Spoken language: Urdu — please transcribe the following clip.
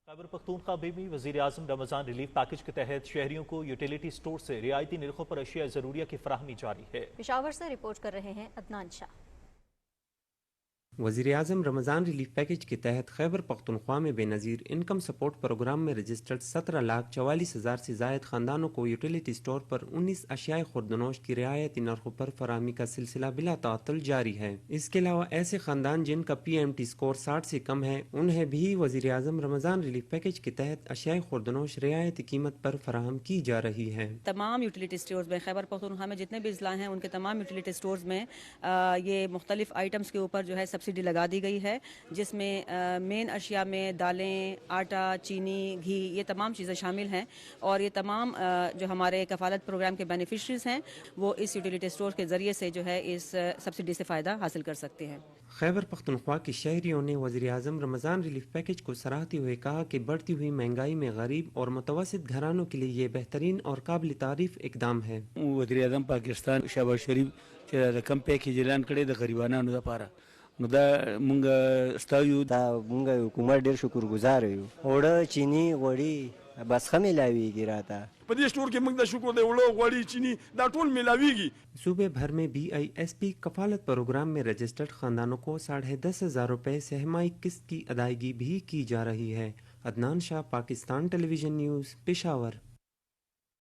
خیبر پختونخوا میں وزیر اعظم رمضان ریلیف پیکج کے تحت شہریوں کو یوٹیلیٹی سٹور سے رعایتی نرخوں پر اشیاء ضروریہ کی فراہمی جاری ہے۔ پشاور سے رپورٹ کر رہے ہیں عدنان شاہ۔ وزیر اعظم رمضان ریلیف پیکج کے تحت خیبر پختونخوا میں بے نظیر انکم سپورٹ پروگرام میں رجسٹرڈ 17,44,000 سے زائد خاندانوں کو یوٹیلیٹی سٹور پر 19 اشیاء خوردنوش کی رعایتی نرخوں پر فراہمی کا سلسلہ بلا تعطل جاری ہے۔ اس کے علاوہ ایسے خاندان جن کا PMT سکور 60 سے کم ہے انہیں بھی وزیر اعظم رمضان ریلیف پیکج کے تحت اشیاء خوردنوش رعایتی قیمت پر فراہم کی جا رہی ہے۔ تمام یوٹیلیٹی سٹورز میں خیبر پختونخوا میں جتنے بھی اضلاع ہیں ان کے تمام یوٹیلیٹی سٹورز میں یہ مختلف آئٹمز کے اوپر جو ہے سبسڈی لگا دی گئی ہے، جس میں مین اشیاء میں دالیں، آٹا، چینی، گھی، یہ تمام چیزیں شامل ہیں، اور یہ تمام جو ہمارے کفالت پروگرام کے بینیفیشریز ہیں وہ اس یوٹیلیٹی سٹور کے ذریعے سے جو ہے اس سبسڈی سے فائدہ حاصل کر سکتے ہیں۔ خیبر پختونخوا کے شہریوں نے وزیر اعظم رمضان ریلیف پیکج کو سراہتے ہوئے کہا کہ بڑھتی ہوئی مہنگائی میں غریب اور متوسط گھرانوں کے لیے یہ بہترین اور قابل تعریف اقدام ہے۔ وزیر اعظم پاکستان شہباز شریف چې کم پیکیج اعلان کړی د غریبانو لپاره، نو دا مونږ ستایو، دا مونږ حکومت ډیر شکرګزار یو۔ اوړه، چینی، غوړي بس ښه میلاویږي راته په دې سٹور کې موږ د شکر دی اوړه، غوړي، چینی دا ټول میلاویږي۔ صوبے بھر میں BISP کفالت پروگرام میں رجسٹرڈ خاندانوں کو 10,500 روپے سہمائی قسط کی ادائیگی بھی کی جا رہی ہے۔ عدنان شاہ، پاکستان ٹیلی ویژن نیوز، پشاور۔